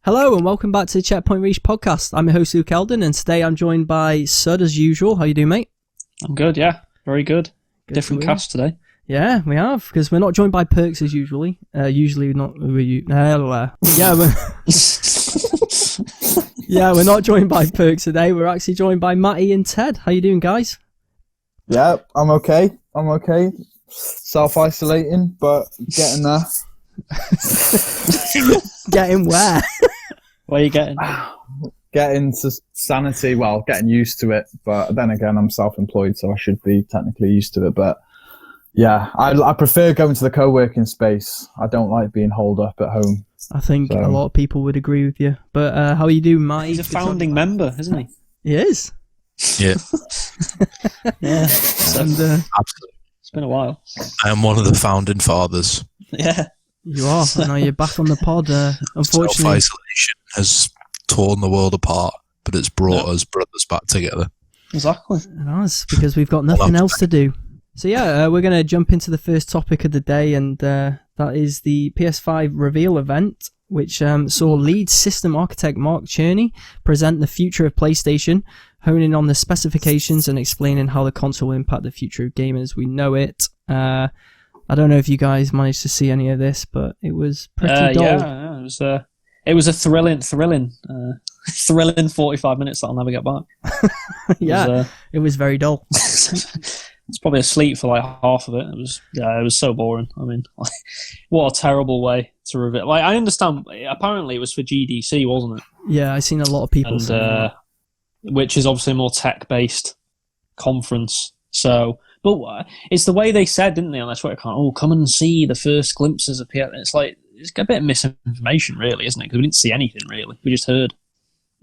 Hello and welcome back to the Checkpoint Reach podcast. I'm your host Luke Eldon and today I'm joined by Sud as usual. How you doing, mate? I'm good, yeah. Very good. Different cast today. Yeah, we have, because we're not joined by Perks as usually. Usually not. Yeah, we're not joined by Perks today. We're actually joined by Matty and Ted. How you doing, guys? Yeah, I'm okay. Self-isolating, but getting there. Getting where? Where are you getting? Getting to sanity, well, getting used to it, but then again, I'm self-employed, so I should be technically used to it, but yeah, I prefer going to the co-working space. I don't like being holed up at home. I think a lot of people would agree with you, but how are you doing, Matty? He's a founding member, isn't he? He is? Yeah. Yeah. And, Absolutely. It's been a while. I am one of the founding fathers. Yeah. You are. Now you're back on the pod. Unfortunately, Self-isolation has torn the world apart, but it's brought us brothers back together. Exactly. It has, because we've got nothing else to do. So yeah, we're going to jump into the first topic of the day, and that is the PS5 Reveal Event, which saw lead system architect Mark Cherney present the future of PlayStation, honing on the specifications and explaining how the console will impact the future of gaming as we know it. I don't know if you guys managed to see any of this, but it was pretty dull. Yeah, it was a thrilling 45 minutes that I'll never get back. It was very dull. It's probably asleep for like half of it. It was so boring. I mean, what a terrible way to reveal. Like, I understand. Apparently, it was for GDC, wasn't it? Yeah, I've seen a lot of people saying that. Which is obviously a more tech-based conference. So, but it's the way they said, didn't they, on their Twitter account? Oh, come and see the first glimpses of PS. It's like it's a bit of misinformation, really, isn't it? Because we didn't see anything really. We just heard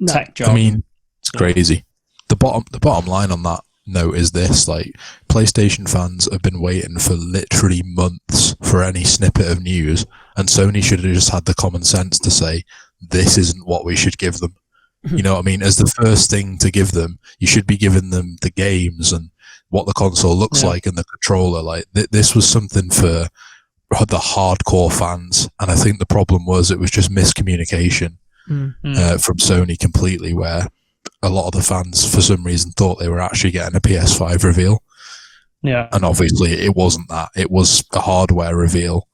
tech job. I mean, it's crazy. The bottom line on that note is this: like, PlayStation fans have been waiting for literally months for any snippet of news, and Sony should have just had the common sense to say this isn't what we should give them. You know what I mean? As the first thing to give them, you should be giving them the games and what the console looks like and the controller. Like, this was something for the hardcore fans, and I think the problem was it was just miscommunication from Sony completely, where a lot of the fans for some reason thought they were actually getting a PS5 reveal. Yeah. And obviously it wasn't that. It was a hardware reveal,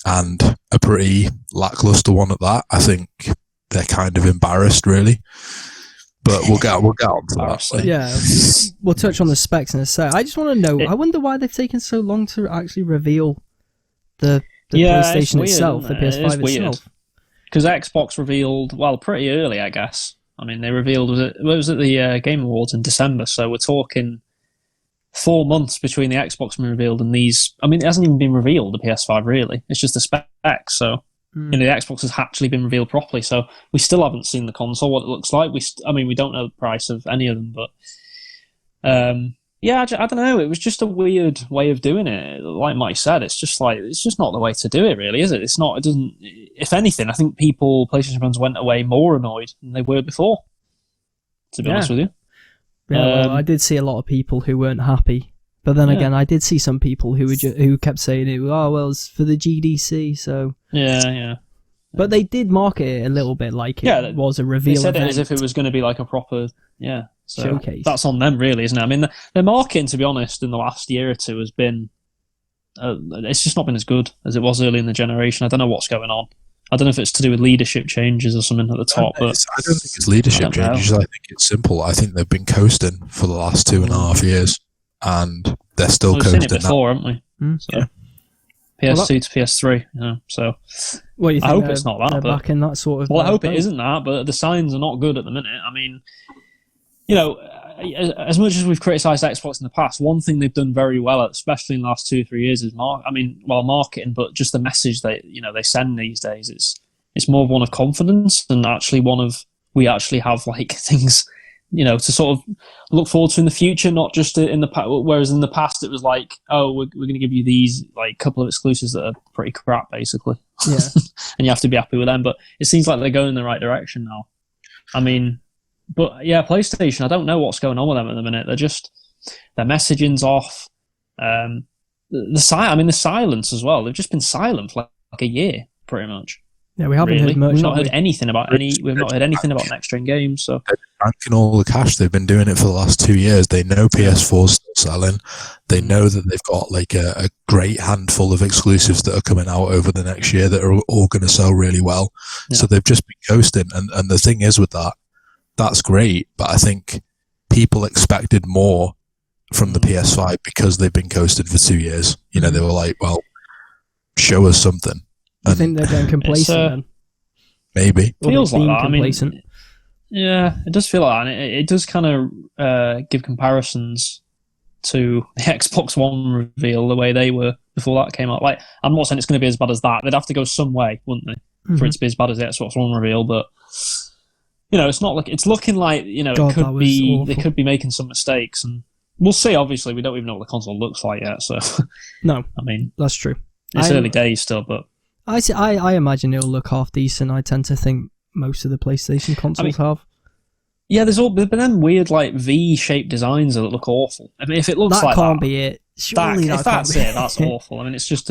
and a pretty lackluster one at that. I think they're kind of embarrassed, really. But we'll get on to that. So. Yeah, we'll touch on the specs in a sec. I just want to know, I wonder why they've taken so long to actually reveal the PlayStation itself, the PS5 itself. Because Xbox revealed, well, pretty early, I guess. I mean, they revealed, was it the Game Awards in December, so we're talking 4 months between the Xbox being revealed and these. I mean, it hasn't even been revealed, the PS5, really. It's just the specs, so the Xbox has actually been revealed properly, so we still haven't seen the console, what it looks like. We don't know the price of any of them, but I don't know. It was just a weird way of doing it. Like Mike said, it's just not the way to do it, really, is it? It's not. It doesn't. If anything, I think PlayStation fans went away more annoyed than they were before. To be honest with you. Yeah, well, I did see a lot of people who weren't happy, but then again, I did see some people who kept saying it. Oh, well, it's for the GDC, so yeah. But they did market it a little bit like it was a reveal. They said event. it as if it was going to be like a proper so showcase. That's on them, really, isn't it? I mean, their marketing, to be honest, in the last year or two has been it's just not been as good as it was early in the generation. I don't know what's going on. I don't know if it's to do with leadership changes or something at the top. But I don't think it's leadership changes. I think it's simple. I think they've been coasting for the last 2.5 years, and they're still coasting. We've seen it before, haven't we? So, PS2 to PS3. So what do you think? I hope it's not that. But back in that sort of. Well, I hope it isn't that. But the signs are not good at the minute. I mean, you know, as much as we've criticised Xbox in the past, one thing they've done very well at, especially in the last 2 or 3 years, is marketing, but just the message they send these days. It's more of one of confidence and actually one of we actually have like things, to sort of look forward to in the future, not just in the past. Whereas in the past it was like, oh, we're going to give you these like couple of exclusives that are pretty crap, basically. Yeah, and you have to be happy with them. But it seems like they're going in the right direction now. I mean. But yeah, PlayStation, I don't know what's going on with them at the minute. Their messaging's off. The silence as well. They've just been silent for like a year, pretty much. Yeah, we haven't heard much. We've not heard anything about We've not heard anything about next gen games. So they're banking all the cash. They've been doing it for the last 2 years. They know PS4's still selling. They know that they've got like a great handful of exclusives that are coming out over the next year that are all going to sell really well. Yeah. So they've just been ghosting. And the thing is with that, that's great. But I think people expected more from the PS5 because they've been ghosted for 2 years. You know, they were like, well, show us something. I think they're getting complacent then. Maybe. Feels like that. Complacent. I mean, yeah, it does feel like that. And it does kind of give comparisons to the Xbox One reveal, the way they were before that came out. Like, I'm not saying it's going to be as bad as that. They'd have to go some way, wouldn't they, for it to be as bad as the Xbox One reveal. But, you know, it's not like, it's looking like, you know, God, it could be, awful. they could be making some mistakes. And we'll see, obviously. We don't even know what the console looks like yet. So, no, I mean, that's true. it's early days still, but. I imagine it'll look half decent. I tend to think most of the PlayStation consoles have. Yeah, there's been them weird like V-shaped designs that look awful. I mean, if it looks that like can't that, be it. Surely if that's it, that's awful. I mean, it's just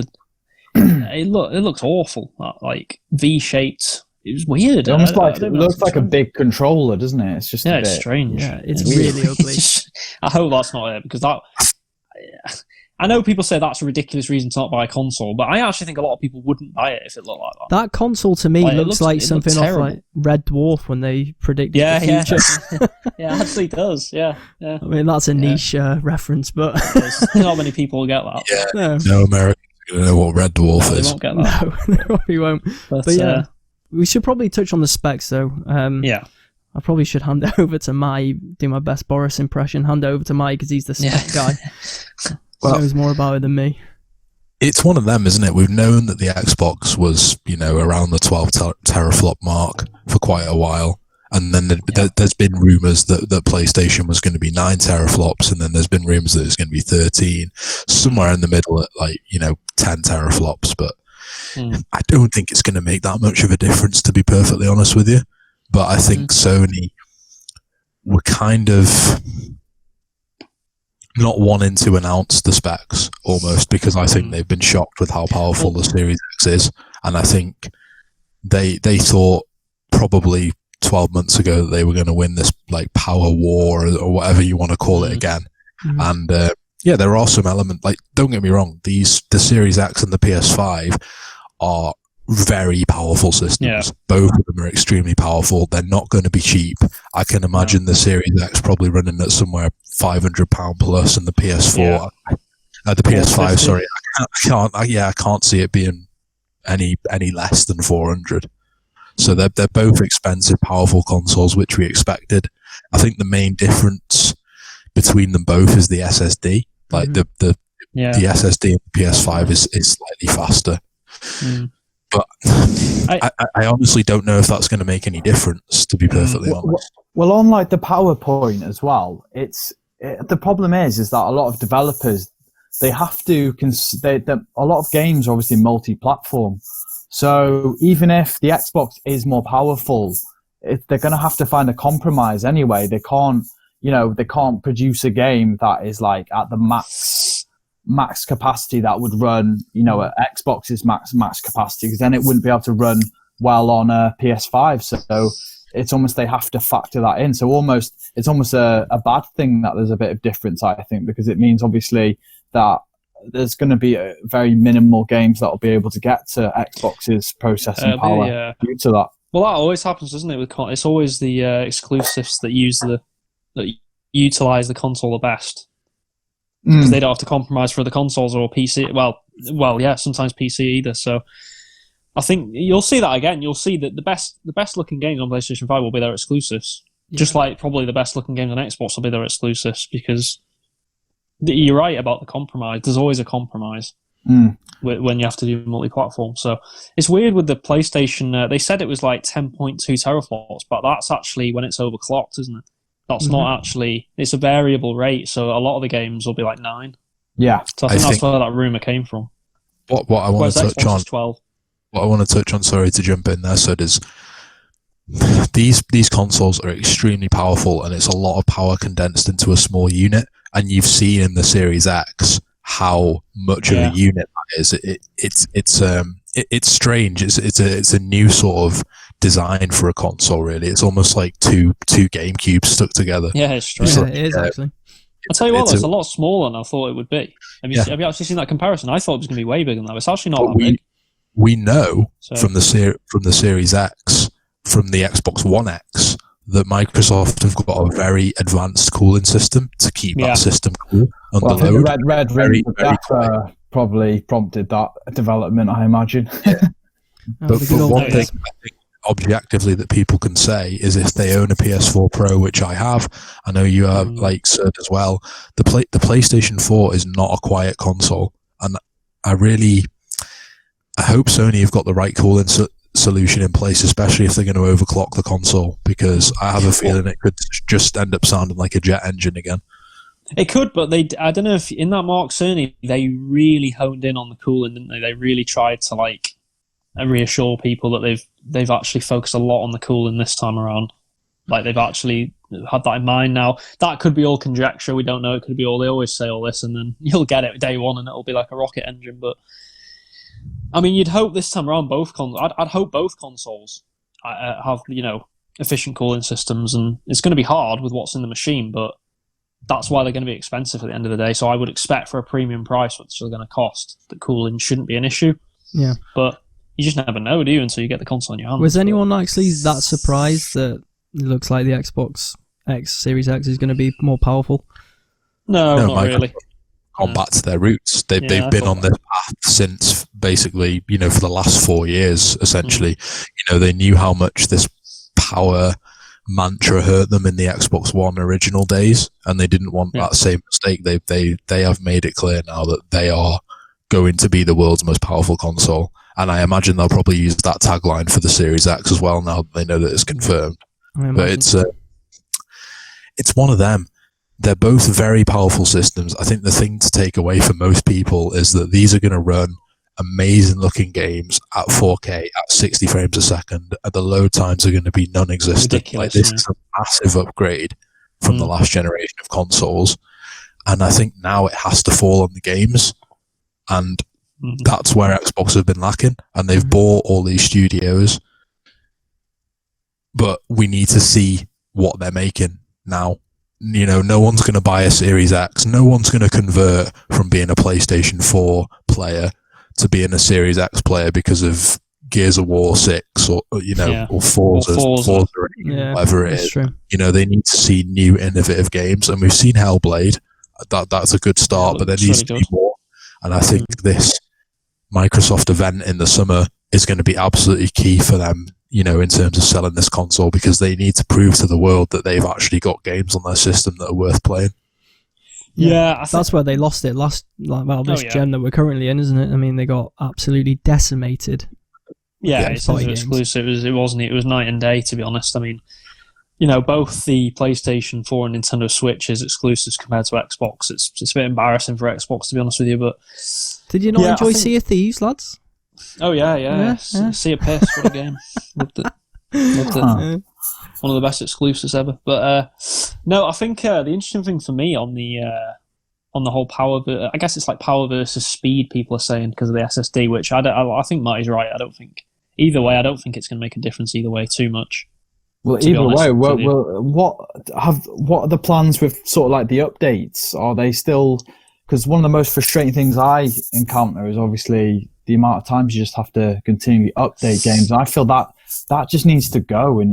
it looks awful. That, like V-shaped. It was weird. It almost it looks like a big controller, doesn't it? It's just it's strange. Yeah, it's really ugly. I hope that's not it, because that. I know people say that's a ridiculous reason to not buy a console, but I actually think a lot of people wouldn't buy it if it looked like that. That console to me looks like something off like Red Dwarf when they predicted the future. Yeah, it actually does. Yeah. I mean, that's a niche reference, but not many people get that. Yeah, no Americans are going to know what Red Dwarf is. They won't get that. No, they probably won't. But yeah, we should probably touch on the specs though. I probably should hand it over to do my best Boris impression, hand it over to Mike because he's the spec guy. Well, knows more about it than me. It's one of them, isn't it? We've known that the Xbox was, you know, around the 12 teraflop mark for quite a while. And then there's been rumours that PlayStation was going to be 9 teraflops, and then there's been rumours that it's going to be 13, somewhere in the middle at, like, you know, 10 teraflops. But I don't think it's going to make that much of a difference, to be perfectly honest with you. But I think Sony were kind of not wanting to announce the specs, almost, because I think they've been shocked with how powerful the Series X is. And I think they thought probably 12 months ago that they were going to win this like power war or whatever you want to call it again. And there are some elements, like, don't get me wrong, the Series X and the PS5 are very powerful systems. Both of them are extremely powerful. They're not going to be cheap. I can imagine the Series X probably running at somewhere £500 plus, and the PS4, the PS5. Sorry, I can't see it being any less than 400. So they're both expensive, powerful consoles, which we expected. I think the main difference between them both is the SSD. Like the SSD in the PS5 is slightly faster. But I honestly don't know if that's going to make any difference, to be perfectly honest. Well, on like the PowerPoint as well, the problem is that a lot of developers, they have to a lot of games are obviously multi-platform. So even if the Xbox is more powerful, they're going to have to find a compromise anyway. They can't produce a game that is like at the max capacity that would run, at Xbox's max capacity, because then it wouldn't be able to run well on a PS5. So it's almost, they have to factor that in. So it's almost a bad thing that there's a bit of difference, I think, because it means obviously that there's going to be very minimal games that will be able to get to Xbox's processing power due to that. Well, that always happens, doesn't it? It's always the exclusives that utilize the console the best. Because they don't have to compromise for the consoles or PC. Well, yeah, sometimes PC either. So I think you'll see that again. You'll see that the best looking games on PlayStation 5 will be their exclusives. Yeah. Just like probably the best looking games on Xbox will be their exclusives, because you're right about the compromise. There's always a compromise when you have to do multi-platform. So it's weird with the PlayStation. They said it was like 10.2 teraflops, but that's actually when it's overclocked, isn't it? That's not actually, it's a variable rate, so a lot of the games will be like 9. Yeah. So I think that's where that rumour came from. What I want to touch on, 12. What I want to touch on, sorry to jump in there, so is these consoles are extremely powerful, and it's a lot of power condensed into a small unit, and you've seen in the Series X how much of a unit that is. it's strange. It's a new sort of design for a console. Really, it's almost like two GameCubes stuck together. Yeah, it's strange. Yeah, it is actually. I'll tell you what, it's a lot smaller than I thought it would be. Have you actually seen that comparison? I thought it was going to be way bigger than that. It's actually not that big. We know from the Series X, from the Xbox One X, that Microsoft have got a very advanced cooling system to keep that system cool under I think load. the Red Ring probably prompted that development, I imagine. But one thing I think objectively that people can say is if they own a PS4 Pro, which I have, I know you have, like Sir as well, the PlayStation 4 is not a quiet console, and I hope Sony have got the right cooling solution in place, especially if they're going to overclock the console, because I have a feeling it could just end up sounding like a jet engine again. It could, but I don't know if in that Mark Cerny, they really honed in on the cooling, didn't they? They really tried to reassure people that they've actually focused a lot on the cooling this time around. Like they've actually had that in mind now. That could be all conjecture. We don't know. It could be all. They always say all this, and then you'll get it day one, and it'll be like a rocket engine. But I mean, you'd hope this time around I'd hope both consoles have efficient cooling systems, and it's going to be hard with what's in the machine, but that's why they're going to be expensive at the end of the day. So I would expect for a premium price what it's still going to cost, that cooling shouldn't be an issue. Yeah, but you just never know, do you, until you get the console in your hands. Was anyone actually that surprised that it looks like the Xbox X Series X is going to be more powerful? No, not really. Gone back to their roots. They've been on this path since basically, for the last 4 years, essentially. They knew how much this power mantra hurt them in the Xbox One original days, and they didn't want that same mistake. They have made it clear now that they are going to be the world's most powerful console. And I imagine they'll probably use that tagline for the Series X as well now that they know that it's confirmed. But it's one of them. They're both very powerful systems. I think the thing to take away for most people is that these are going to run amazing looking games at 4K at 60 frames a second, and the load times are going to be non-existent. Ridiculous, this is a massive upgrade from the last generation of consoles. And I think now it has to fall on the games. And that's where Xbox have been lacking, and they've bought all these studios, but we need to see what they're making now. No one's going to buy a Series X. No one's going to convert from being a PlayStation 4 player to being a Series X player because of Gears of War 6 or Forza or whatever it is. True. They need to see new innovative games, and we've seen Hellblade. That's a good start, but there needs to be more. And I think this Microsoft event in the summer is going to be absolutely key for them, in terms of selling this console, because they need to prove to the world that they've actually got games on their system that are worth playing. Yeah, that's where they lost it this gen that we're currently in, isn't it? I mean, they got absolutely decimated. Yeah, it's exclusive. It was night and day, to be honest. I mean, both the PlayStation 4 and Nintendo Switch is exclusives compared to Xbox. It's a bit embarrassing for Xbox, to be honest with you. But did you not enjoy Sea of Thieves, lads? Oh yeah. Sea of Piss, what a game! Loved it. One of the best exclusives ever. But no, I think the interesting thing for me on the whole power, I guess it's like power versus speed. People are saying because of the SSD, which I think Marty's right. I don't think it's going to make a difference either way too much. Well, either way, what are the plans with sort of like the updates? Are they still? Because one of the most frustrating things I encounter is obviously the amount of times you just have to continually update games. And I feel that just needs to go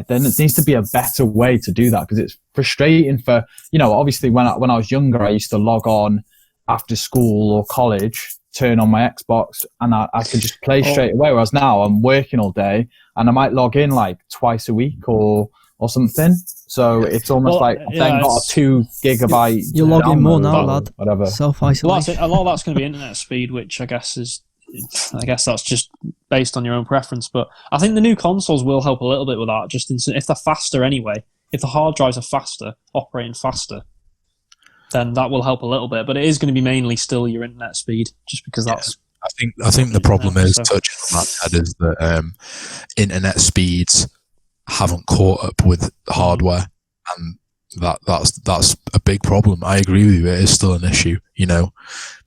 there needs to be a better way to do that, because it's frustrating for, obviously when I was younger, I used to log on after school or college, turn on my Xbox, and I could just play straight away. Whereas now I'm working all day and I might log in like twice a week or something. So it's almost like I've then got a 2 gigabyte. You're logging more now, lad. Whatever. Self-isolation. A lot of that's going to be internet speed, which I guess that's just based on your own preference. But I think the new consoles will help a little bit with that. Just if they're faster anyway, if the hard drives are faster, operating faster, then that will help a little bit. But it is going to be mainly still your internet speed, just because that's. I think the problem is, touching on that, is that internet speeds haven't caught up with hardware, and that's a big problem. I agree with you. It is still an issue,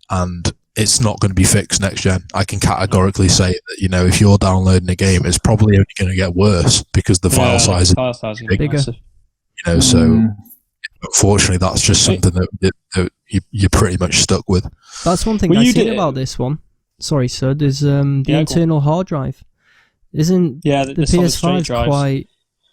and it's not going to be fixed next gen. I can categorically say that, if you're downloading a game, it's probably only going to get worse because the file size is bigger. So unfortunately, that's just something that you're pretty much stuck with. That's one thing I've seen about this one. Sorry, Sud, is the internal hard drive. Isn't the PS5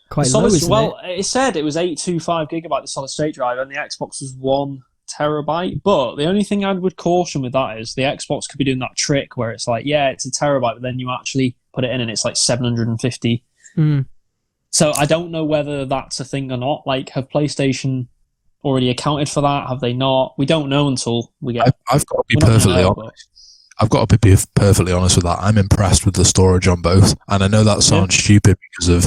quite low, isn't it? It said it was 825 gigabyte, the solid state drive, and the Xbox was 1 terabyte. But the only thing I would caution with that is the Xbox could be doing that trick where it's like, yeah, it's a terabyte, but then you actually put it in and it's like 750. So I don't know whether that's a thing or not. Like, have PlayStation already accounted for that? Have they not? We don't know until we get... I've got to be perfectly honest. I've got to be perfectly honest with that. I'm impressed with the storage on both. And I know that sounds stupid because of,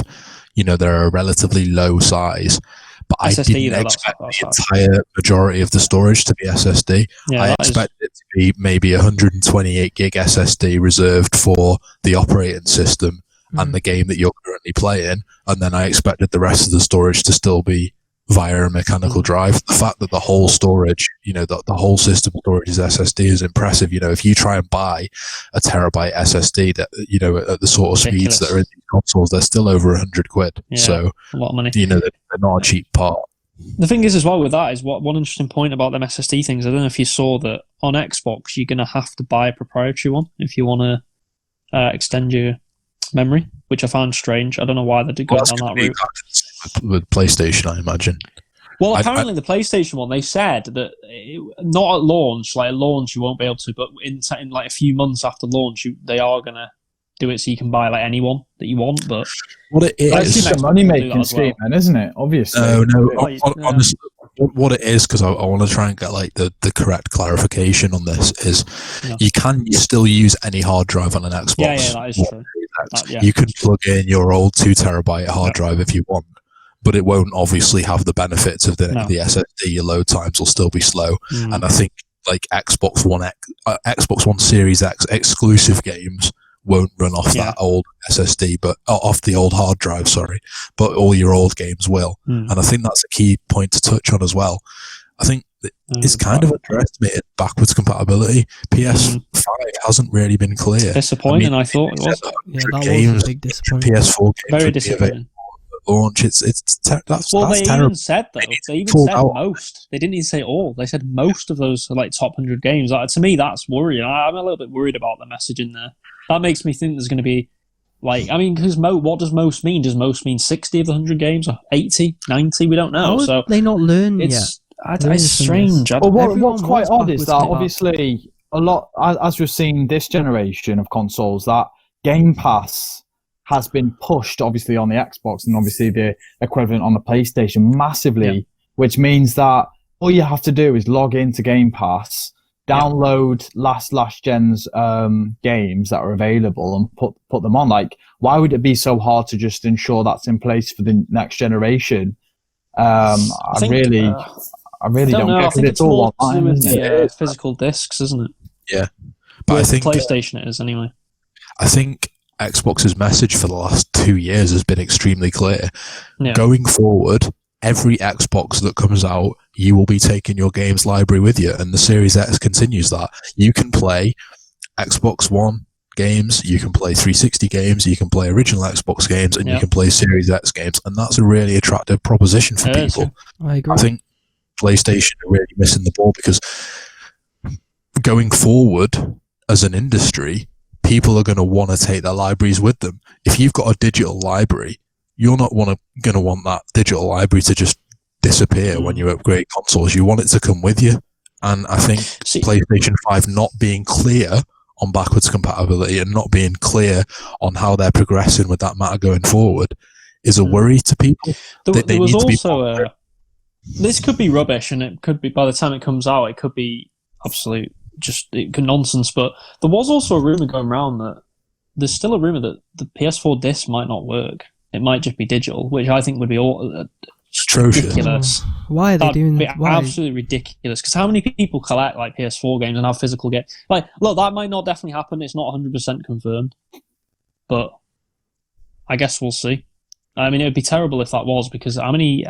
they're a relatively low size. But SSD, I didn't expect the entire majority of the storage to be SSD. Yeah, I expected it to be maybe 128 gig SSD reserved for the operating system and the game that you're currently playing. And then I expected the rest of the storage to still be via a mechanical drive. The fact that the whole storage, the whole system storage is SSD is impressive. If you try and buy a terabyte SSD that, at the sort of speeds that are in these consoles, they're still over £100. Yeah, so a lot of money. They're not a cheap part. The thing is as well with that is one interesting point about them SSD things. I don't know if you saw that on Xbox, you're going to have to buy a proprietary one if you want to extend your memory, which I found strange. I don't know why they did go down that route. With PlayStation, I imagine. Well, apparently the PlayStation one, they said that not at launch, like at launch you won't be able to, but in like a few months after launch, they are going to do it so you can buy like any one that you want. But what it is, that's a money-making scheme, then, isn't it? Obviously. No. Honestly, what it is, because I want to try and get like the correct clarification on this, is you can still use any hard drive on an Xbox. Yeah, that is true. You can plug in your old 2 terabyte hard drive if you want, but it won't obviously have the benefits of the SSD. Your load times will still be slow, and I think like Xbox One Series X exclusive games won't run off that old SSD, but off the old hard drive. Sorry, but all your old games will, and I think that's a key point to touch on as well. I think it's kind of underestimated backwards compatibility. PS5 hasn't really been clear. Disappointing, I thought it was. That was a big disappointment. PS4 games very disappointing. Launch. That's they terrible. Even said though. They even said most. They didn't even say all. They said most of those like top 100 games. To me, that's worrying. I'm a little bit worried about the message in there. That makes me think there's going to be because what does most mean? Does most mean 60 of the 100 games or 80, 90? We don't know. So they not learn yet. It's strange. Well, what's quite odd is that obviously a lot, as we've seen this generation of consoles, that Game Pass has been pushed obviously on the Xbox and obviously the equivalent on the PlayStation massively, which means that all you have to do is log into Game Pass, download last gen's games that are available and put them on. Like, why would it be so hard to just ensure that's in place for the next generation? I really don't get it, because it's all online, isn't it? Physical discs, isn't it? Yeah. But I think PlayStation it is anyway. I think Xbox's message for the last 2 years has been extremely clear. Yeah. Going forward, every Xbox that comes out, you will be taking your games library with you, and the Series X continues that. You can play Xbox One games, you can play 360 games, you can play original Xbox games, and you can play Series X games, and that's a really attractive proposition for people. I agree. I think PlayStation are really missing the ball, because going forward as an industry, people are going to want to take their libraries with them. If you've got a digital library, you're not going to want that digital library to just disappear when you upgrade consoles. You want it to come with you. And I think PlayStation 5 not being clear on backwards compatibility and not being clear on how they're progressing with that matter going forward is a worry to people. There was also this could be rubbish, and it could be, by the time it comes out, it could be absolute nonsense. But there was also a rumor going around that there's still a rumor that the PS4 disc might not work. It might just be digital, which I think would be ridiculous. Why are they doing that? Absolutely ridiculous. Because how many people collect like PS4 games and have physical games? Like, look, that might not definitely happen. It's not 100% confirmed, but I guess we'll see. I mean, it would be terrible if that was, because how many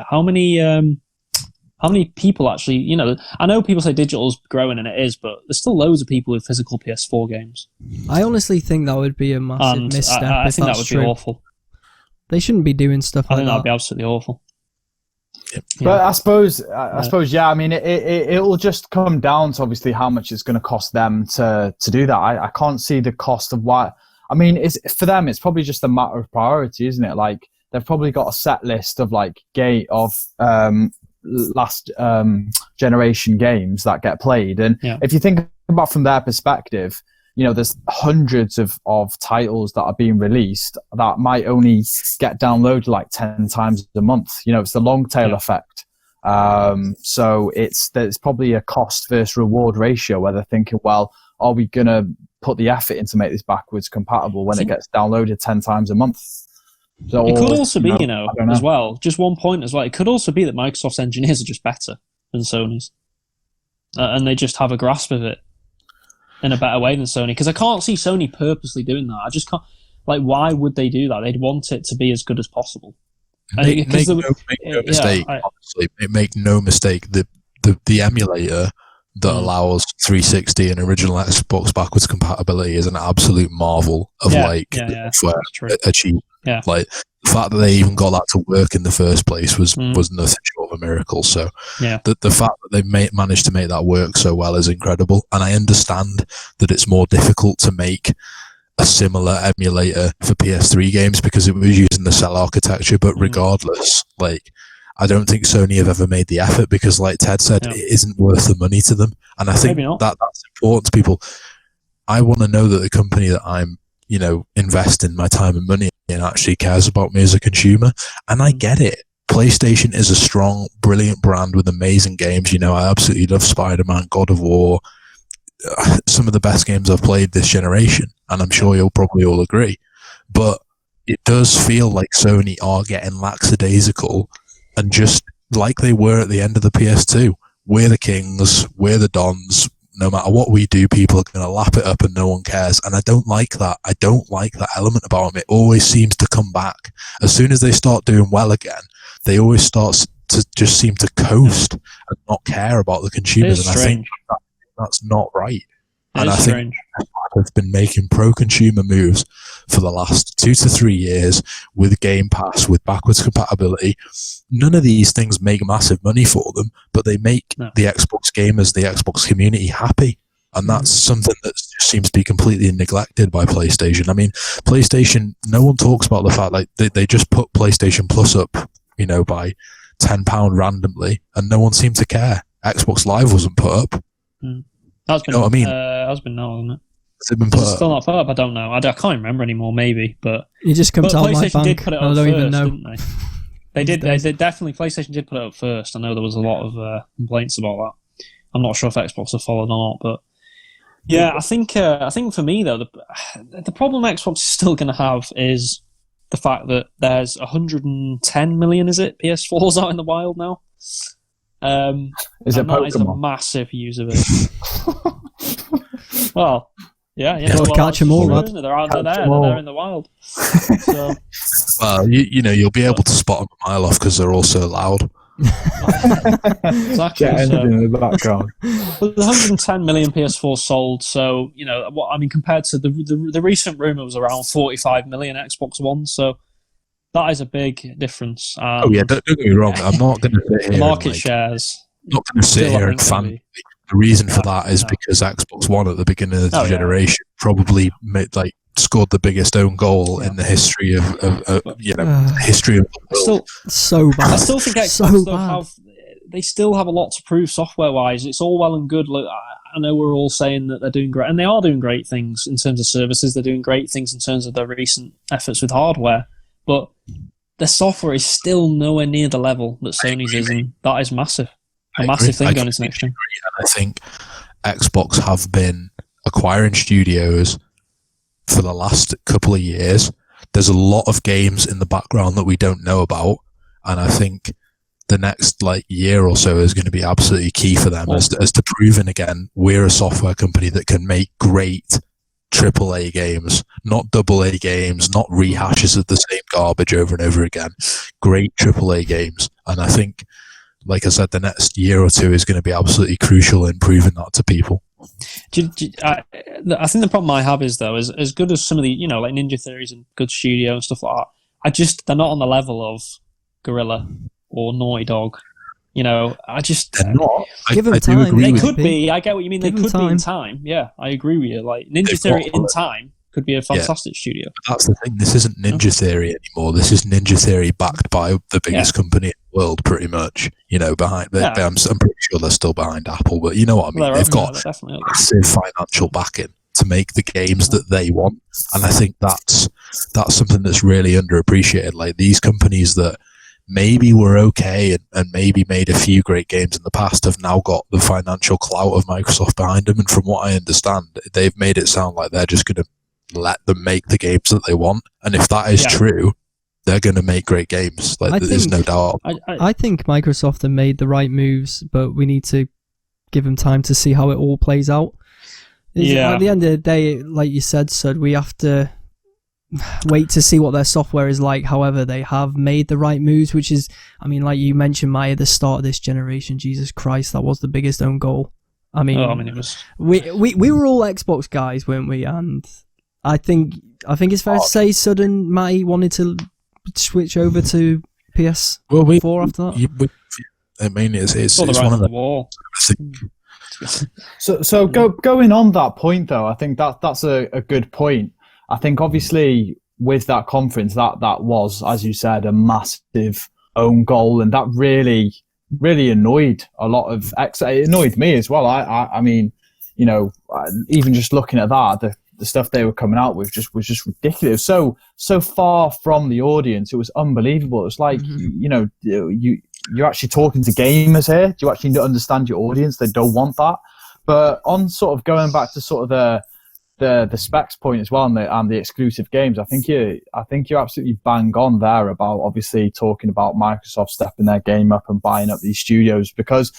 How many people actually, you know, I know people say digital's growing, and it is, but there's still loads of people with physical PS4 games. I honestly think that would be a massive misstep. I think that would be awful. They shouldn't be doing stuff like that. I think that would be absolutely awful. But I suppose, yeah. I mean, it'll just come down to obviously how much it's going to cost them to do that. I can't see the cost of why. I mean, it's for them. It's probably just a matter of priority, isn't it? Like they've probably got a set list of like last generation games that get played, and if you think about from their perspective, you know, there's hundreds of titles that are being released that might only get downloaded like 10 times a month. You know, it's the long tail effect. So there's probably a cost versus reward ratio where they're thinking, well, are we going to put the effort in to make this backwards compatible when it gets downloaded 10 times a month? So, it could also be, as well, just one point as well, it could also be that Microsoft's engineers are just better than Sony's. And they just have a grasp of it in a better way than Sony. Because I can't see Sony purposely doing that. I just can't. Like, why would they do that? They'd want it to be as good as possible. Make no mistake, honestly. Make no mistake. The emulator that allows 360 and original Xbox backwards compatibility is an absolute marvel of software achievement. Yeah. Like the fact that they even got that to work in the first place was nothing short of a miracle. So the fact that they managed to make that work so well is incredible. And I understand that it's more difficult to make a similar emulator for PS3 games because it was using the cell architecture. But regardless, like, I don't think Sony have ever made the effort because, like Ted said, it isn't worth the money to them. And I think that's important to people. I want to know that the company that I'm, investing my time and money in actually cares about me as a consumer. And I get it. PlayStation is a strong, brilliant brand with amazing games. I absolutely love Spider-Man, God of War, some of the best games I've played this generation. And I'm sure you'll probably all agree. But it does feel like Sony are getting lackadaisical and just like they were at the end of the PS2. We're the kings, we're the dons. No matter what we do, people are going to lap it up and no one cares. And I don't like that. I don't like that element about them. It always seems to come back. As soon as they start doing well again, they always start to just seem to coast and not care about the consumers. And I think that's not right. And I think they've been making pro-consumer moves for the last 2 to 3 years with Game Pass, with backwards compatibility. None of these things make massive money for them, but they make the Xbox gamers, the Xbox community happy. And that's something that just seems to be completely neglected by PlayStation. I mean, PlayStation, no one talks about the fact that they just put PlayStation Plus up, by £10 randomly, and no one seemed to care. Xbox Live wasn't put up. That's been, what I mean? That's been now, hasn't it? Has it been put up? Still not put up? I don't know. I can't remember anymore, maybe. But you just come to my bank. PlayStation did put it up I don't first, even know. didn't they? They did definitely. PlayStation did put it up first. I know there was a lot of complaints about that. I'm not sure if Xbox have followed or not, but yeah, I think for me though, the problem Xbox is still going to have is the fact that there's 110 million, is it, PS4s out in the wild now. Is it that is a massive user base. Well, yeah, catch them all. They're out there. They're in the wild. So. Well, you'll be able to spot them a mile off because they're all so loud. Exactly. In the background. Well, 110 million PS4 sold. So compared to the recent rumor was around 45 million Xbox One. So that is a big difference. Don't get me wrong. I'm not going to sit here. Market shares. I'm not going to sit here and fan. The reason for that is because Xbox One at the beginning of the generation probably scored the biggest own goal in the history of history of the world. Still so bad. I still think Xbox they still have a lot to prove software wise. It's all well and good. Look, I know we're all saying that they're doing great, and they are doing great things in terms of services. They're doing great things in terms of their recent efforts with hardware, but the software is still nowhere near the level that Sony's is, and that is massive. A massive thing going into next year. And I think Xbox have been acquiring studios for the last couple of years. There's a lot of games in the background that we don't know about, and I think the next year or so is going to be absolutely key for them as to proving again we're a software company that can make great AAA games, not AA games, not rehashes of the same garbage over and over again. Great AAA games, and I think like I said, the next year or two is going to be absolutely crucial in proving that to people. I think the problem I have is, though, as good as some of the, like Ninja Theory's and good studio and stuff like that, they're not on the level of Guerrilla or Naughty Dog. They're not. Give them time. They could be. I get what you mean. They could be in time. time. Yeah, I agree with you. Like Ninja Theory in time could be a fantastic studio. But that's the thing. This isn't Ninja Theory anymore. This is Ninja Theory backed by the biggest company in the world, pretty much. Behind. I'm pretty sure they're still behind Apple, but you know what I mean. They've got massive financial backing to make the games that they want, and I think that's something that's really underappreciated. Like these companies that maybe were okay and maybe made a few great games in the past have now got the financial clout of Microsoft behind them, and from what I understand, they've made it sound like they're just going to let them make the games that they want, and if that is true, they're going to make great games. There's no doubt. I think Microsoft have made the right moves, but we need to give them time to see how it all plays out. At the end of the day, like you said, Sud, we have to wait to see what their software is like. However, they have made the right moves, which is, like you mentioned, Maya, the start of this generation. Jesus Christ, that was the biggest own goal. It was. We were all Xbox guys, weren't we? And I think it's fair to say Sud and Matty wanted to switch over to PS4 after that. It's one of the wall. So going on that point though, I think that's a good point. I think obviously with that conference, that was, as you said, a massive own goal, and that really, really annoyed a lot of it annoyed me as well. I mean, even just looking at that, the stuff they were coming out with was just ridiculous. So far from the audience, it was unbelievable. It's like, you're actually talking to gamers here. Do you actually understand your audience? They don't want that. But on sort of going back to sort of the specs point as well, and the exclusive games, I think you're absolutely bang on there about obviously talking about Microsoft stepping their game up and buying up these studios, because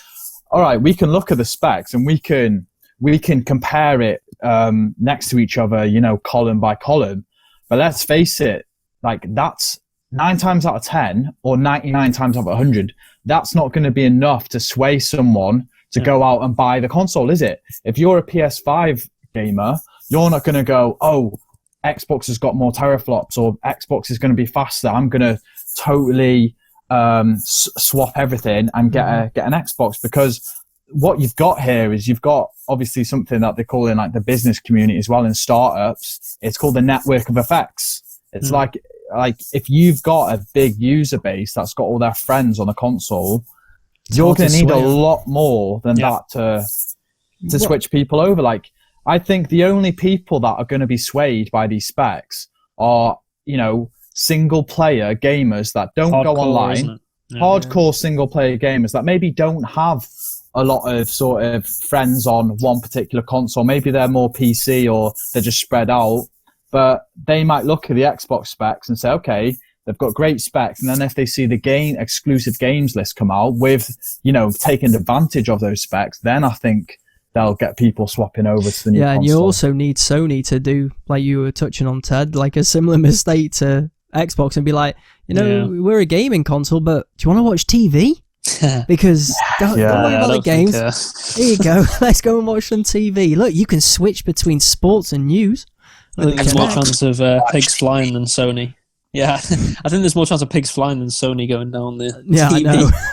all right, we can look at the specs and we can compare it next to each other, column by column, but let's face it, like that's 9 times out of 10 or 99 times out of 100, that's not going to be enough to sway someone to go out and buy the console, is it? If you're a PS5 gamer, you're not going to go, oh, Xbox has got more teraflops, or Xbox is going to be faster. I'm going to totally swap everything and get an Xbox, because what you've got here is you've got obviously something that they call in like the business community as well in startups. It's called the network of effects. It's like if you've got a big user base that's got all their friends on a console, you're going to need a lot more than that to switch people over. Like, I think the only people that are going to be swayed by these specs are, single player gamers that don't go online, hardcore single player gamers that maybe don't have a lot of sort of friends on one particular console. Maybe they're more PC or they're just spread out, but they might look at the Xbox specs and say, okay, they've got great specs. And then if they see the exclusive games list come out with, taking advantage of those specs, then I think they'll get people swapping over to the new console. And you also need Sony to do, like you were touching on, Ted, like a similar mistake to Xbox and be like, we're a gaming console, but do you want to watch TV? Because don't worry about the games. Here you go. Let's go and watch some TV. Look, you can switch between sports and news. I think there's more chance of pigs flying than Sony. Yeah, I think there's more chance of pigs flying than Sony going down the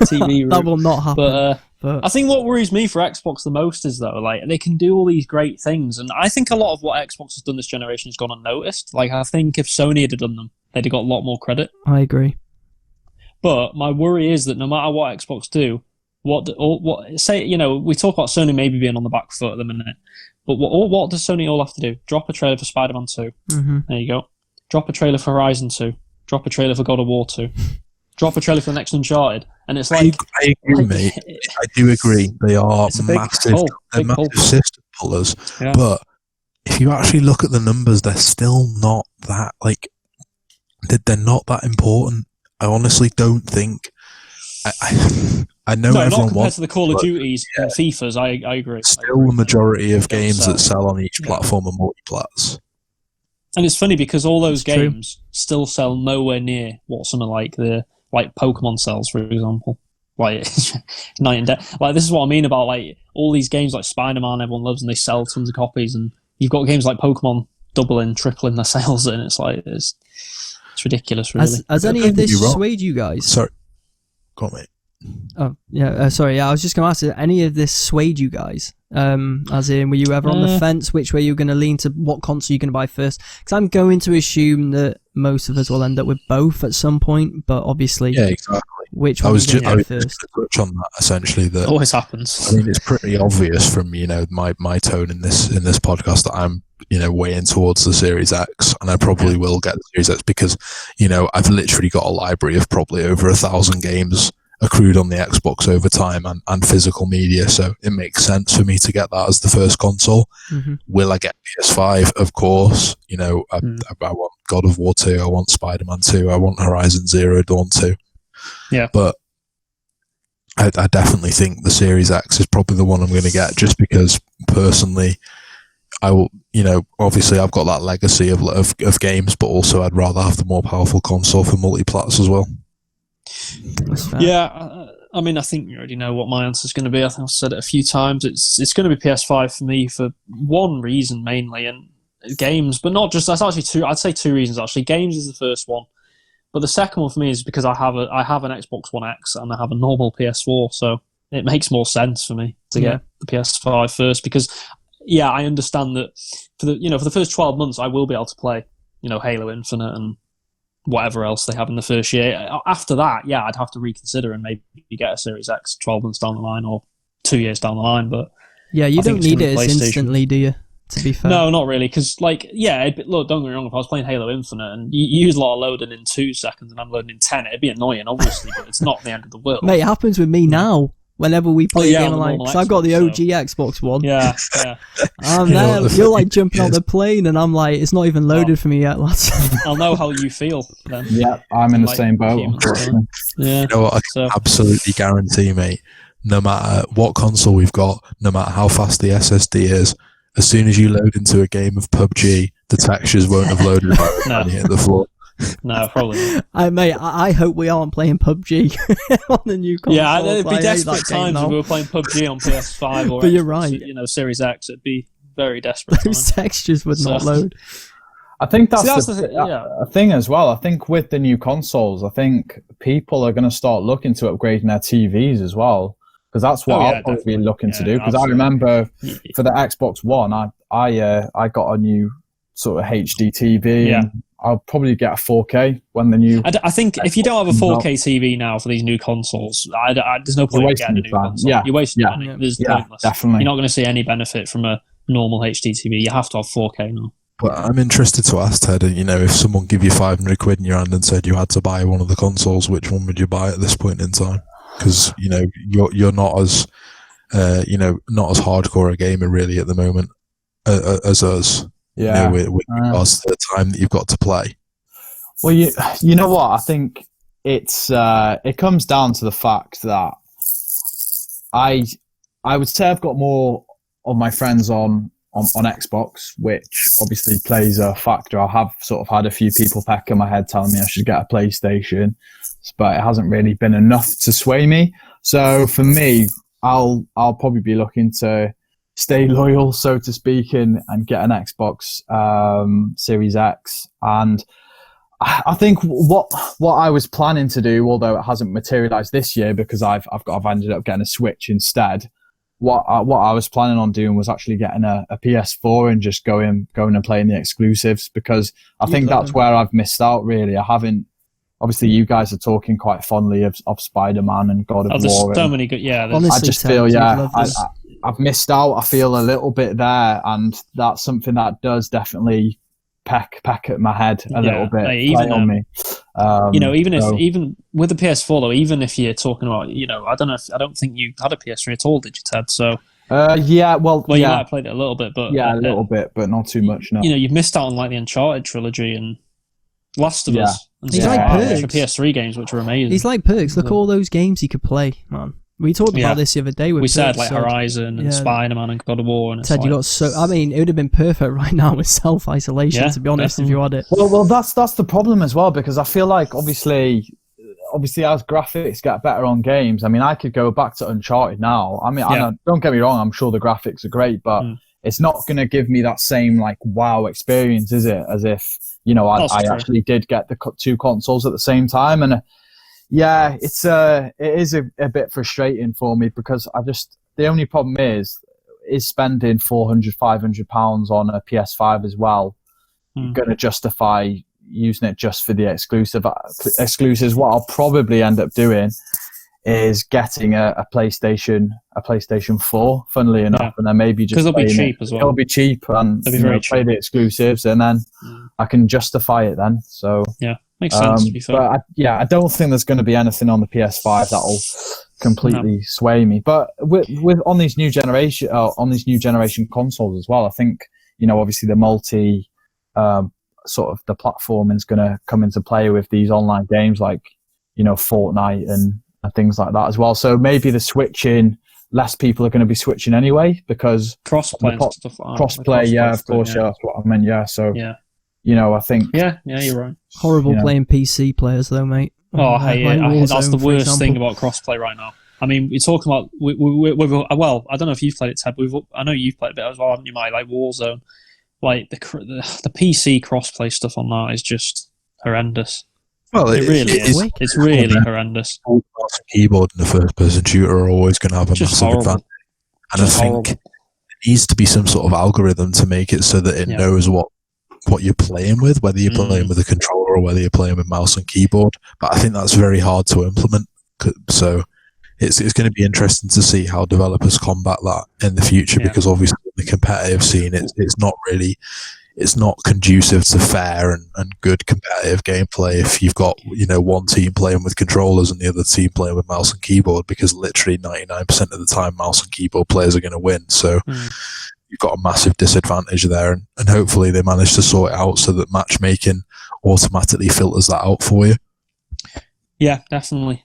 TV route. That will not happen. But I think what worries me for Xbox the most is, though, like, they can do all these great things, and I think a lot of what Xbox has done this generation has gone unnoticed. Like, I think if Sony had done them, they'd have got a lot more credit. I agree. But my worry is that no matter what Xbox do, we talk about Sony maybe being on the back foot at the minute, but what does Sony all have to do? Drop a trailer for Spider-Man 2. Mm-hmm. There you go. Drop a trailer for Horizon 2. Drop a trailer for God of War 2. Drop a trailer for the next Uncharted. And it's like... I agree, mate. I do agree. They are massive. They're massive system pullers. Yeah. But if you actually look at the numbers, they're still not that, like... They're not that important. I honestly don't think... I know everyone not compared wants... to the Call of Duties and FIFAs, I agree. Still the majority of games that sell on each platform are multiplats. And it's funny because all those games still sell nowhere near what something like Pokemon sells, for example. like night and day. Like this is what I mean about like all these games like Spider-Man everyone loves and they sell tons of copies, and you've got games like Pokemon doubling, tripling their sales, and it's like it's ridiculous, really. Has any of this swayed you guys? Sorry, go on, mate. Oh yeah, sorry. Yeah, I was just going to ask, any of this swayed you guys? As in, were you ever on the fence which way you're going to lean to what console you're going to buy first? Because I'm going to assume that most of us will end up with both at some point, but obviously, yeah, exactly. Which one I was just going to touch on that essentially. That always happens. I mean, it's pretty obvious from my tone in this podcast that I'm weighing towards the Series X, and I probably will get the Series X because I've literally got a library of probably over 1,000 games accrued on the Xbox over time and physical media, so it makes sense for me to get that as the first console. Mm-hmm. Will I get PS5? Of course. I want God of War 2, I want Spider-Man 2, I want Horizon Zero Dawn 2. Yeah. But I definitely think the Series X is probably the one I'm going to get, just because personally I will, obviously I've got that legacy of games, but also I'd rather have the more powerful console for multiplats as well. Yeah, I mean, I think you already know what my answer is going to be. I think I've said it a few times. It's going to be PS5 for me for one reason mainly, and games, but not just. That's actually two. I'd say two reasons actually. Games is the first one, but the second one for me is because I have an Xbox One X and I have a normal PS4, so it makes more sense for me to get the PS5 first. Because I understand that for the first 12 months I will be able to play Halo Infinite and whatever else they have in the first year. After that, I'd have to reconsider and maybe get a Series X 12 months down the line or 2 years down the line. But you don't need it as instantly, do you? To be fair, no, not really. Because look, don't get me wrong. If I was playing Halo Infinite and you use a lot of loading in 2 seconds and I'm loading in 10, it'd be annoying, obviously, but it's not the end of the world. Mate, it happens with me now. Whenever we play a game online, because I've got the OG Xbox One. Yeah. I'm there. You're like jumping out the plane, and I'm like, it's not even loaded for me yet, lads. I'll know how you feel then. Yeah, I'm in the same boat. Unfortunately. Yeah. You know what? I can absolutely guarantee, mate. No matter what console we've got, no matter how fast the SSD is, as soon as you load into a game of PUBG, the textures won't have loaded by the time you hit the floor. No, probably not. Mate, I hope we aren't playing PUBG on the new console. Yeah, it'd be desperate times if we were playing PUBG on PS5 or but you're right. Series X. It'd be very desperate. Those textures would not load. I think that's a thing as well. I think with the new consoles, I think people are going to start looking to upgrading their TVs as well, because that's what I'll probably be looking to do. Because I remember for the Xbox One, I got a new sort of HD TV. Yeah. I'll probably get a 4K when the new... I think if you don't have a 4K TV now for these new consoles, there's no point in getting a new console. Yeah. You're wasting money. There's pointless. Definitely. You're not going to see any benefit from a normal HD TV. You have to have 4K now. But I'm interested to ask Ted, if someone give you 500 quid in your hand and said you had to buy one of the consoles, which one would you buy at this point in time? Because, you're not as, not as hardcore a gamer really at the moment as us. Yeah, with regards to the time that you've got to play. Well, you know what? I think it comes down to the fact that I would say I've got more of my friends on Xbox, which obviously plays a factor. I have sort of had a few people peck in my head telling me I should get a PlayStation, but it hasn't really been enough to sway me. So for me, I'll probably be looking to stay loyal, so to speak, and get an Xbox Series X. And I think what I was planning to do, although it hasn't materialized this year because I've ended up getting a Switch instead. What I was planning on doing was actually getting a PS4 and just going and playing the exclusives, because I think that's where I've missed out really. I haven't. Obviously, you guys are talking quite fondly of Spider-Man and God of War. There's so many good. Yeah, honestly, I just feel I've missed out. I feel a little bit there, and that's something that does definitely peck at my head a little bit. Even on me. Even with the PS4 though, even if you're talking about, I don't think you had a PS3 at all, did you, Ted? So. You might have played it a little bit, but a little bit, but not too much. No. You've missed out on like the Uncharted trilogy and Last of Us. And He's like Perks. For PS3 games, which are amazing. He's like Perks. Look at all those games he could play, man. We talked about this the other day. We said like Horizon and Spider-Man and God of War. And Ted, you got so. I mean, it would have been perfect right now with self-isolation. To be honest, if you had it. Well, that's the problem as well, because I feel like obviously obviously as graphics get better on games, I mean, I could go back to Uncharted now. I mean, I know, don't get me wrong, I'm sure the graphics are great, but it's not going to give me that same like wow experience, is it? As if, you know, I actually did get the two consoles at the same time. And yeah, it is a bit frustrating for me because the only problem is spending £400-500 on a PS5 as well going to justify using it just for the exclusives. What I'll probably end up doing is getting a PlayStation 4, funnily enough, and then maybe just because it'll be cheap as well. It'll be cheap and play the exclusives, and then I can justify it then. So yeah, makes sense. To be fair. But I don't think there's going to be anything on the PS5 that'll completely sway me. But with on these new generation consoles as well, I think, you know, obviously the multi sort of the platforming is going to come into play with these online games like, you know, Fortnite and things like that as well. So maybe the switching, less people are going to be switching anyway because crossplay and stuff like that. Crossplay, of course, that's what I meant. Yeah, so you know, I think yeah, you're right. Horrible playing PC players though, mate. That's the worst thing about crossplay right now. I mean, we're talking about well, I don't know if you've played it, Ted. I know you've played a bit as well, haven't you, Mike? Like Warzone. Like the PC crossplay stuff on that is just horrendous. Well, it really is. It's really horrendous. Mouse and keyboard in the first-person shooter are always going to have a massive advantage, and I think there needs to be some sort of algorithm to make it so that it knows what you're playing with, whether you're playing with a controller or whether you're playing with mouse and keyboard. But I think that's very hard to implement. So it's going to be interesting to see how developers combat that in the future, because obviously in the competitive scene, it's not conducive to fair and good competitive gameplay if you've got, you know, one team playing with controllers and the other team playing with mouse and keyboard, because literally 99% of the time mouse and keyboard players are going to win. So you've got a massive disadvantage there, and hopefully they manage to sort it out so that matchmaking automatically filters that out for you. Yeah, definitely.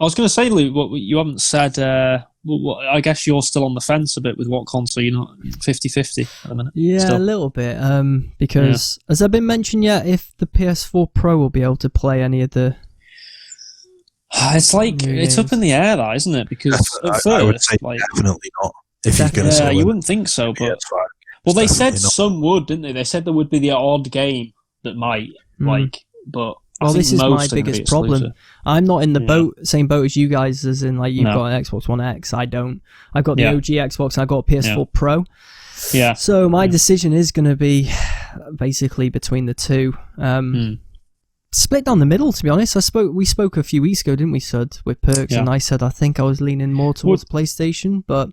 I was going to say, Luke, what you haven't said. I guess you're still on the fence a bit with what console. You're not 50-50 at the minute. Yeah, still. A little bit. Because has there been mentioned yet if the PS4 Pro will be able to play any of the? It's like it's up in the air, that isn't it? Because at first, I would say definitely not. If you're going to sell you wouldn't think so, but well, they said some would, didn't they? They said there would be the odd game that might but. Well, this is my biggest problem. I'm not in the same boat as you guys, as in like you've got an Xbox One X. I don't. I've got the OG Xbox and I've got a PS4 Pro. Yeah. So my decision is going to be basically between the two. Split down the middle, to be honest. We spoke a few weeks ago, didn't we, Sud, with Perks, and I said I think I was leaning more towards PlayStation, but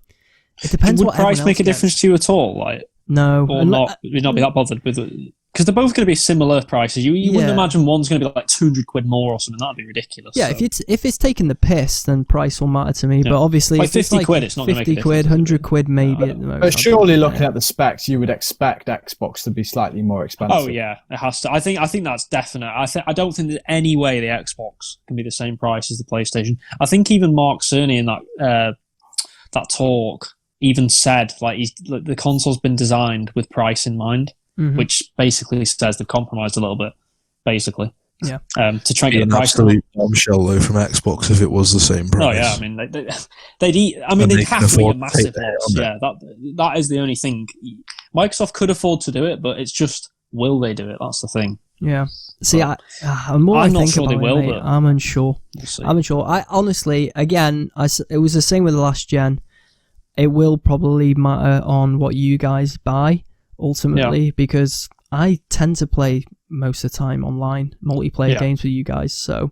it depends. Would price make a difference to you at all? Like no, or not? You'd not be that bothered with it. Because they're both going to be similar prices. You wouldn't imagine one's going to be like £200 more or something. That'd be ridiculous. Yeah, so. if it's taking the piss, then price will matter to me. But obviously, like £50, it's not going to make a difference. £50, £100 maybe at the most. But surely, looking at the specs, you would expect Xbox to be slightly more expensive. Oh yeah, it has to. I think that's definite. I don't think there's any way the Xbox can be the same price as the PlayStation. I think even Mark Cerny in that talk even said like the console's been designed with price in mind. Which basically says they've compromised a little bit, basically. Yeah. To try and get the price down. Absolute bombshell though from Xbox if it was the same price. Oh yeah, I mean they'd have to be a massive loss. Yeah, that is the only thing. Microsoft could afford to do it, but it's just, will they do it? That's the thing. Yeah. See, I'm not sure they will, but I'm unsure. I'm unsure. I honestly, again, it was the same with the last gen. It will probably matter on what you guys buy. Ultimately, because I tend to play most of the time online multiplayer games with you guys, so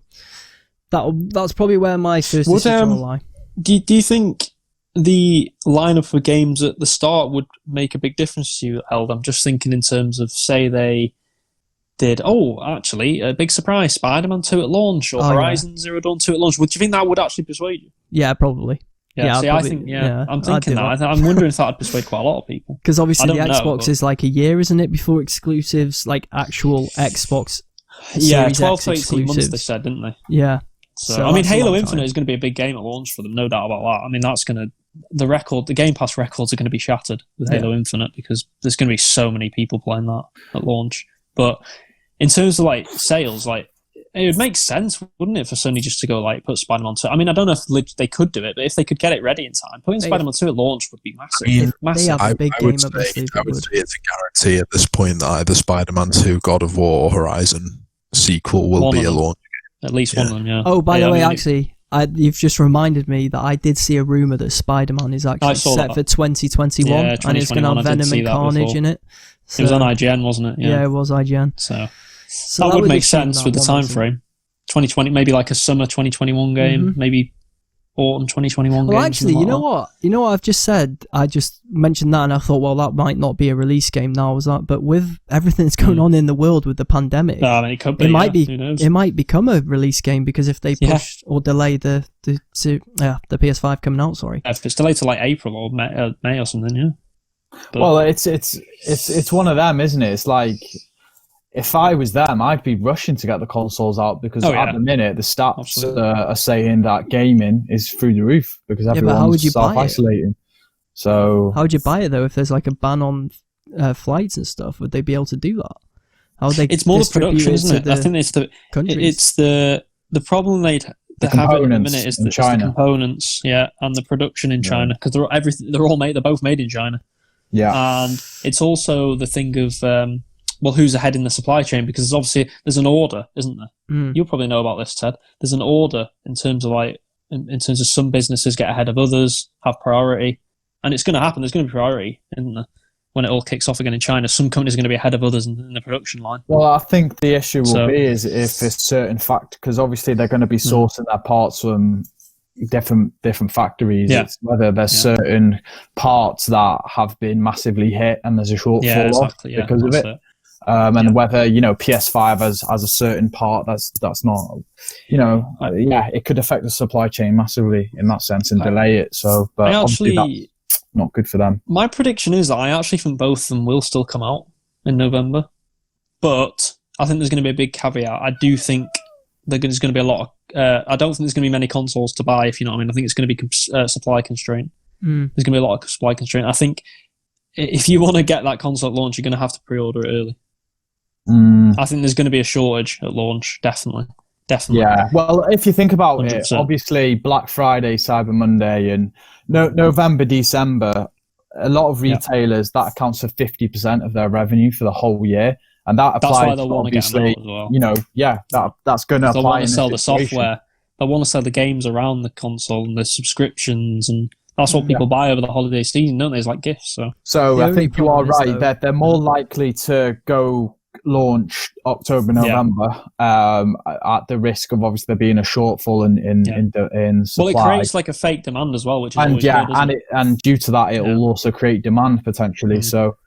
that's probably where my first decision will lie. Do you think the lineup for games at the start would make a big difference to you, Eld? I'm just thinking in terms of, say they did, actually, a big surprise, Spider-Man 2 at launch, or Horizon Zero Dawn 2 at launch. Would you think that would actually persuade you? Yeah, probably. Yeah, see, I think, I'm thinking that. I'm wondering if that would persuade quite a lot of people. Because obviously the Xbox is like a year, isn't it, before exclusives, like actual Xbox Series 12 to 18 months, they said, didn't they? Yeah. So I mean, Halo Infinite is going to be a big game at launch for them, no doubt about that. I mean, that's going to... The Game Pass records are going to be shattered with Halo Infinite, because there's going to be so many people playing that at launch. But in terms of, like, sales, like, it would make sense, wouldn't it, for Sony just to go like put Spider-Man 2? I mean, I don't know if they could do it, but if they could get it ready in time, putting Spider-Man 2 at launch would be massive. I mean, massive. They have a big game say, up their sleeve. I would say it's a guarantee at this point that either Spider-Man 2, God of War, or Horizon sequel will be a launch. At least one of them, yeah. Oh, by the way, I mean, actually, you've just reminded me that I did see a rumor that Spider-Man is actually set for 2021, Yeah, and it's going to have Venom and Carnage in it. So, it was on IGN, wasn't it? Yeah, it was IGN. So that would make sense with the time frame. 2020, maybe like a summer 2021 game, maybe autumn 2021 game. Well, actually, you know what? You know what I've just said? I just mentioned that, and I thought, well, that might not be a release game now, was that? But with everything that's going on in the world with the pandemic, I mean, it could be. It might be. Who knows? It might become a release game because if they push or delay the PS5 coming out, sorry. If it's delayed to like April or May or something, yeah. But, well, it's one of them, isn't it? It's like, if I was them, I'd be rushing to get the consoles out because at the minute the stats are saying that gaming is through the roof because everyone's self-isolating. So how would you buy it though? If there's like a ban on flights and stuff, would they be able to do that? How would they? It's more the production, isn't it? I think it's the problem they have at the minute is the components, and the production in China because they're both made in China. Yeah, and it's also the thing of who's ahead in the supply chain because there's an order, isn't there? You'll probably know about this, Ted. There's an order in terms of in terms of some businesses get ahead of others, have priority, and it's going to happen. There's going to be priority, isn't there? When it all kicks off again in China, some companies are going to be ahead of others in the production line. Well, I think the issue will be is if a certain because obviously they're going to be sourcing their parts from different factories. Yeah. It's whether there's certain parts that have been massively hit and there's a shortfall because of it. And whether PS5 has a certain part that's not it could affect the supply chain massively in that sense and delay it. So, but obviously that's not good for them. My prediction is that I actually think both of them will still come out in November, but I think there's going to be a big caveat. I do think there's going to be a lot of. I don't think there's going to be many consoles to buy. If you know what I mean, I think it's going to be supply constraint. There's going to be a lot of supply constraint. I think if you want to get that console at launch, you're going to have to pre-order it early. I think there's going to be a shortage at launch, definitely. Yeah, well, if you think about 100%. it, obviously Black Friday, Cyber Monday, and November, December, a lot of retailers, that accounts for 50% of their revenue for the whole year. And that applies, that's why they'll want to get them out as well. That's going to apply. They'll want to sell the software. They'll want to sell the games around the console and the subscriptions, and that's what people buy over the holiday season, don't they? It's like gifts. So I think you are right that they're more likely to go launch October, November, at the risk of obviously there being a shortfall in supply. Well, it creates like a fake demand as well, which is always good, and due to that, it will also create demand potentially. So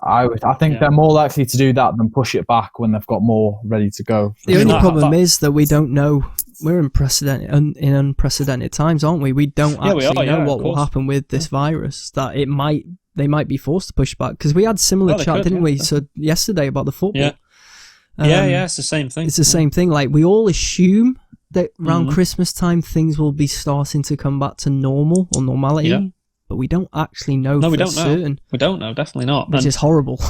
I think they're more likely to do that than push it back when they've got more ready to go. The only problem is that we don't know. We're in unprecedented times, aren't we? We don't actually know what will happen with this virus. That they might be forced to push back because we had similar chat, didn't we? So yesterday about the football. It's the same thing. It's the same thing. Like we all assume that around Christmas time things will be starting to come back to normal or normality, but we don't actually know. No, we don't certain. know. We don't know. Definitely not. Which is horrible.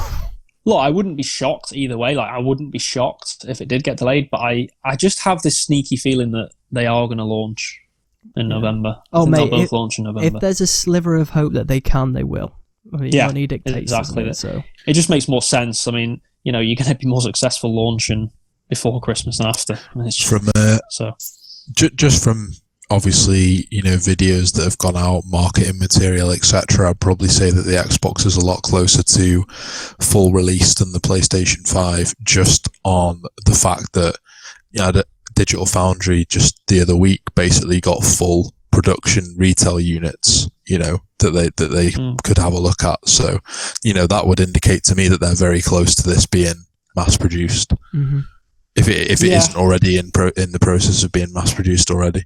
Look, I wouldn't be shocked either way. Like I wouldn't be shocked if it did get delayed, but I just have this sneaky feeling that they are going to launch in November. Oh, mate, they'll both launch in November. If there's a sliver of hope that they can, they will. I mean, money dictates, exactly. It just makes more sense. I mean, you're going to be more successful launching before Christmas than after. I mean, just from obviously videos that have gone out, marketing material, etc. I'd probably say that the Xbox is a lot closer to full release than the PlayStation 5, just on the fact that Digital Foundry just the other week basically got full production retail units, that they could have a look at. So, that would indicate to me that they're very close to this being mass produced. Mm-hmm. If it isn't already in the process of being mass produced already.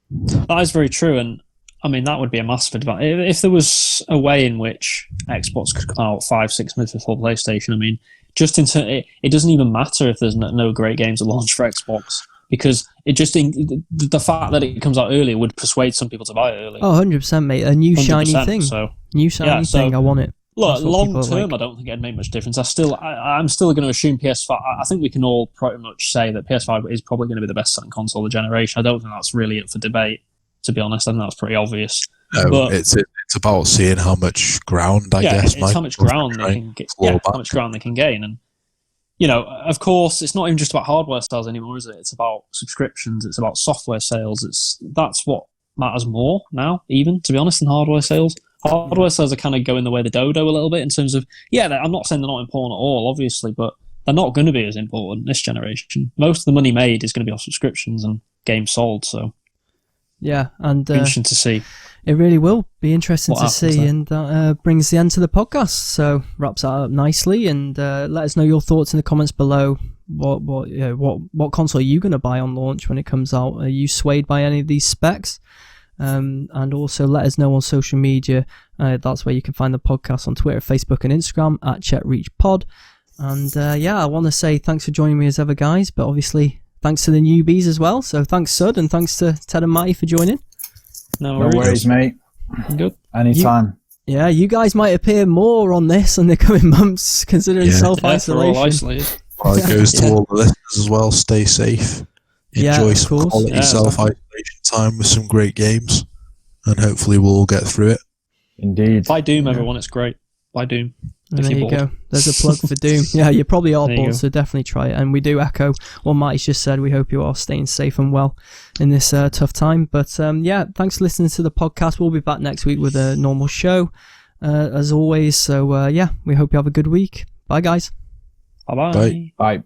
That is very true, and I mean that would be a massive advantage if there was a way in which Xbox could come out 5-6 months before PlayStation. I mean, it doesn't even matter if there's no great games at launch for Xbox. Because the fact that it comes out earlier would persuade some people to buy it early. Oh, 100%, mate. A new shiny thing. So, new shiny thing. I want it. Look, That's what long people term, like. I don't think it'd make much difference. I'm still going to assume PS5. I think we can all pretty much say that PS5 is probably going to be the best selling console of the generation. I don't think that's really up for debate, to be honest. I think that's pretty obvious. No, But it's about seeing how much ground, I guess. it's how much ground they can get. Yeah, how much ground they can gain, and of course, it's not even just about hardware sales anymore, is it? It's about subscriptions. It's about software sales. That's what matters more now, even to be honest, than hardware sales. Hardware sales are kind of going the way of the dodo a little bit in terms of, I'm not saying they're not important at all, obviously, but they're not going to be as important this generation. Most of the money made is going to be off subscriptions and games sold, so Yeah, and interesting to see. it really will be interesting What to happens see, there. and that brings the end to the podcast. So wraps that up nicely, and let us know your thoughts in the comments below. What console are you going to buy on launch when it comes out? Are you swayed by any of these specs? And also let us know on social media. That's where you can find the podcast on Twitter, Facebook, and Instagram at ChetReachPod. And I want to say thanks for joining me as ever, guys. But obviously, thanks to the newbies as well. So thanks, Sud, and thanks to Ted and Matty for joining. No No worries, mate. Good. Anytime. You guys might appear more on this in the coming months, considering Yeah, we're all self-isolation. isolated. Well, it goes to all the listeners as well. Stay safe. Yeah, Enjoy of some course. quality Yeah, self-isolation time with some great games. And hopefully we'll all get through it. Indeed. Buy Doom, everyone. It's great. Buy Doom. And If there you're you bored. go. There's a plug for Doom. Yeah, you probably are There you bored, go. so definitely try it. And we do echo what Matty's just said. We hope you are staying safe and well in this tough time. But thanks for listening to the podcast. We'll be back next week with a normal show, as always. So we hope you have a good week. Bye, guys. Bye-bye. Bye. Bye.